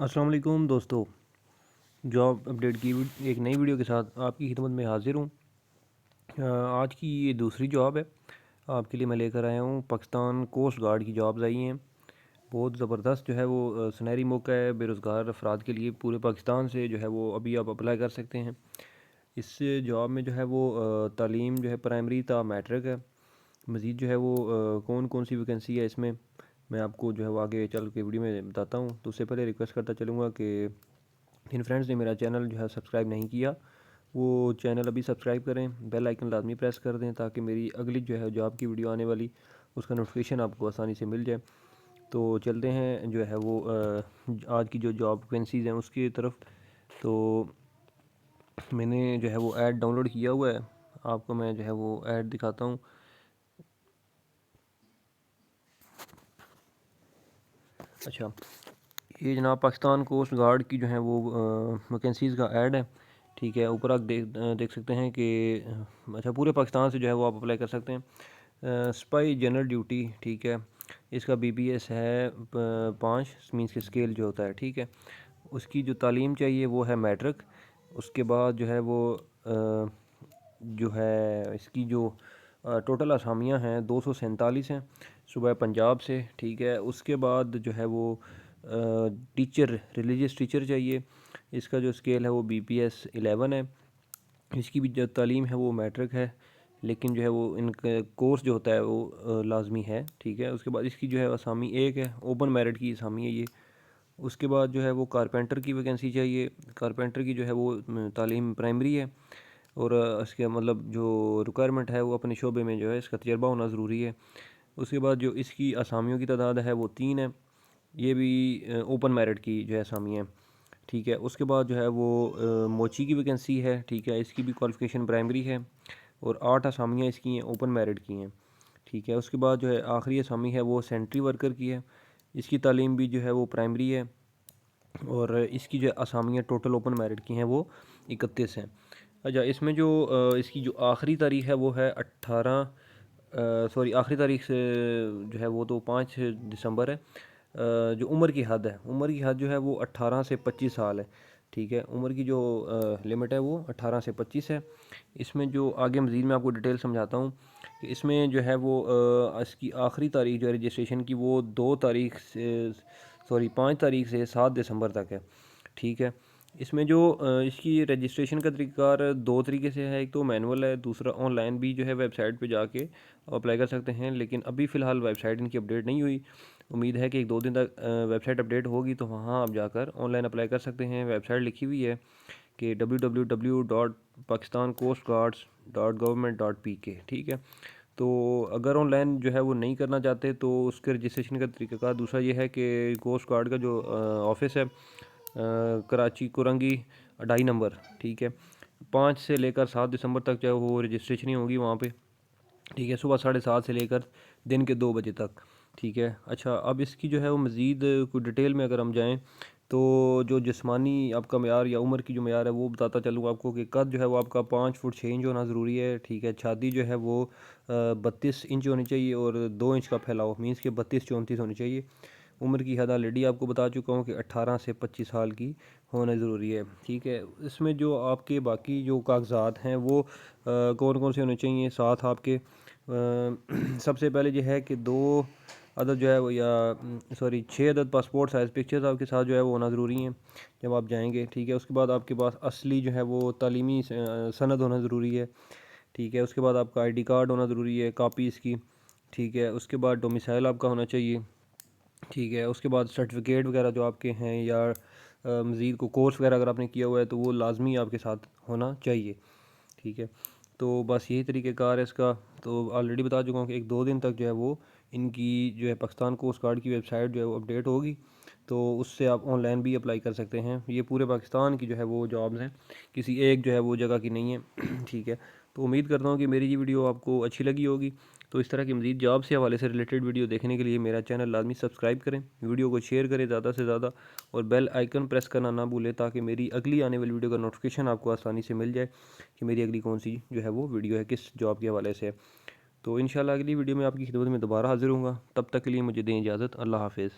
अस्सलाम वालेकुम दोस्तों। जॉब अपडेट की एक नई वीडियो के साथ आपकी खिदमत में हाज़िर हूँ। आज की ये दूसरी जॉब है, आपके लिए मैं लेकर आया हूँ। पाकिस्तान कोस्ट गार्ड की जॉब्स आई हैं। बहुत ज़बरदस्त जो है वो सुनहरी मौका है बेरोज़गार अफराद के लिए। पूरे पाकिस्तान से जो है वो अभी आप अप्लाई कर सकते हैं। इस जॉब में जो है वो तालीम जो है प्राइमरी ता मैट्रिक है। मज़ीद जो है वो कौन कौन सी वैकेंसी है इसमें मैं आपको जो है वो आगे चल के वीडियो में बताता हूँ। तो उससे पहले रिक्वेस्ट करता चलूँगा कि जिन फ्रेंड्स ने मेरा चैनल जो है सब्सक्राइब नहीं किया वो चैनल अभी सब्सक्राइब करें, बेल आइकन लाजमी प्रेस कर दें ताकि मेरी अगली जो है जॉब की वीडियो आने वाली उसका नोटिफिकेशन आपको आसानी से मिल जाए। तो चलते हैं जो है वो आज की जो जॉब वैकेंसीज़ हैं उसकी तरफ। तो मैंने जो है वो ऐड डाउनलोड किया हुआ है, आपको मैं जो है वो ऐड दिखाता हूँ। अच्छा, ये जनाब पाकिस्तान कोस्ट गार्ड की जो है वो वैकेंसीज़ का ऐड है। ठीक है, ऊपर आप देख सकते हैं कि अच्छा पूरे पाकिस्तान से जो है वो आप अप्लाई कर सकते हैं। स्पाई जनरल ड्यूटी, ठीक है, इसका BPS है 5 मीन्स के स्केल जो होता है, ठीक है। उसकी जो तालीम चाहिए वो है मैट्रिक। उसके बाद जो है वो जो है इसकी जो टोटल असामियाँ हैं 247 हैं सुबह पंजाब से, ठीक है। उसके बाद जो है वो टीचर रिलीजियस टीचर चाहिए। इसका जो स्केल है वो BPS 11 है। इसकी भी जो तालीम है वो मैट्रिक है, लेकिन जो है वो इनका कोर्स जो होता है वो लाजमी है, ठीक है। उसके बाद इसकी जो है असामी एक है, ओपन मेरिट की असामी है ये। उसके बाद जो है वो कारपेंटर की वैकेंसी चाहिए। कारपेंटर की जो है वो तालीम प्राइमरी है और इसके मतलब जो रिक्वायरमेंट है वो अपने शोबे में जो है इसका तजर्बा होना ज़रूरी है। उसके बाद जो इसकी असामियों की तादाद है वो 3 है, ये भी ओपन मेरिट की जो है असामी है, ठीक है। उसके बाद जो है वो मोची की वैकेंसी है, ठीक है। इसकी भी क्वालिफ़िकेशन प्राइमरी है और 8 असामियाँ इसकी हैं ओपन मेरिट की हैं, ठीक है। उसके बाद जो है आखिरी असामी है वो सेंट्री वर्कर की है। इसकी तालीम भी जो है वो प्राइमरी है और इसकी जो असामियाँ टोटल ओपन मेरिट की हैं वो 31 हैं। अच्छा, इसमें जो इसकी जो आखिरी तारीख है वो है 18 सॉरी आखिरी तारीख से जो है वो तो 5 दिसंबर है। जो उम्र की हद जो है वो 18 से 25 साल है, ठीक है। उम्र की जो लिमिट है वो 18 से 25 है। इसमें जो आगे मज़ीद मैं आपको डिटेल समझाता हूँ कि इसमें जो है वो इसकी आखिरी तारीख जो है रजिस्ट्रेशन की वो 5 तारीख से 7 दिसंबर तक है, ठीक है। इसमें जो इसकी रजिस्ट्रेशन का तरीक़ाकार 2 तरीके से है। एक तो मैनुअल है, दूसरा ऑनलाइन भी जो है वेबसाइट पे जाके अप्लाई कर सकते हैं, लेकिन अभी फ़िलहाल वेबसाइट इनकी अपडेट नहीं हुई। उम्मीद है कि 1-2 दिन तक वेबसाइट अपडेट होगी तो वहाँ आप जाकर ऑनलाइन अप्लाई कर सकते हैं। वेबसाइट लिखी हुई है कि www.pakistancoastguards.government.pk, ठीक है। तो अगर ऑनलाइन जो है वो नहीं करना चाहते तो उसके रजिस्ट्रेशन का तरीक़ाकार दूसरा ये है कि कोस्ट गार्ड का जो ऑफिस है कराची कुरंगी 2.5 नंबर, ठीक है। 5 से लेकर 7 दिसंबर तक जो है वो रजिस्ट्रेशन ही होगी वहाँ पे, ठीक है। सुबह 7:30 से लेकर दिन के 2 बजे तक, ठीक है। अच्छा, अब इसकी जो है वो मज़ीद कुछ डिटेल में अगर हम जाएँ तो जो जिस्मानी आपका मयार या उम्र की जो मयार है वो बताता चलूँ आपको कि कद जो है वो आपका 5 फुट 6 इंच होना ज़रूरी है, ठीक है। छाती जो है वो 32 इंच होनी चाहिए और 2 इंच का फैलाव मीन्स के 32-34 होनी चाहिए। उम्र की हद ऑलरेडी आपको बता चुका हूँ कि 18 से 25 साल की होना ज़रूरी है, ठीक है। इसमें जो आपके बाकी जो कागज़ात हैं वो कौन कौन से होने चाहिए साथ आपके सबसे पहले ये है कि 2 अदद जो है वो या सॉरी 6 अदद पासपोर्ट साइज़ पिक्चर्स आपके साथ जो है वो होना ज़रूरी हैं जब आप जाएंगे, ठीक है। उसके बाद आपके पास असली जो है वो तालीमी सनद होना ज़रूरी है, ठीक है। उसके बाद आपका ID कार्ड होना ज़रूरी है, कापी इसकी, ठीक है। उसके बाद डोमिसाइल आपका होना चाहिए, ठीक है। उसके बाद सर्टिफिकेट वगैरह जो आपके हैं या मज़ीद को कोर्स वगैरह अगर आपने किया हुआ है तो वो लाजमी आपके साथ होना चाहिए, ठीक है। तो बस यही तरीक़ेकार है इसका। तो ऑलरेडी बता चुका हूँ कि 1-2 दिन तक जो है वो इनकी जो है पाकिस्तान कोस्ट गार्ड की वेबसाइट जो है वो अपडेट होगी, तो उससे आप ऑनलाइन भी अप्लाई कर सकते हैं। ये पूरे पाकिस्तान की जो है वो जॉब्स हैं, किसी एक जो है वो जगह की नहीं है ठीक है। तो उम्मीद करता हूँ कि मेरी ये वीडियो आपको अच्छी लगी होगी। तो इस तरह की मज़ीद जॉब से हवाले से रिलेटेड वीडियो देखने के लिए मेरा चैनल लाजमी सब्सक्राइब करें, वीडियो को शेयर करें ज़्यादा से ज़्यादा और बेल आइकन प्रेस करना ना भूलें ताकि मेरी अगली आने वाली वीडियो का नोटिफिकेशन आपको आसानी से मिल जाए कि मेरी अगली कौन सी जो है वो वीडियो है, किस जॉब के हवाले से है। तो इंशाल्लाह अगली वीडियो में आपकी खिदमत में दोबारा हाज़िर हूँगा। तब तक के लिए मुझे दें इजाज़त। अल्लाह हाफ़िज़।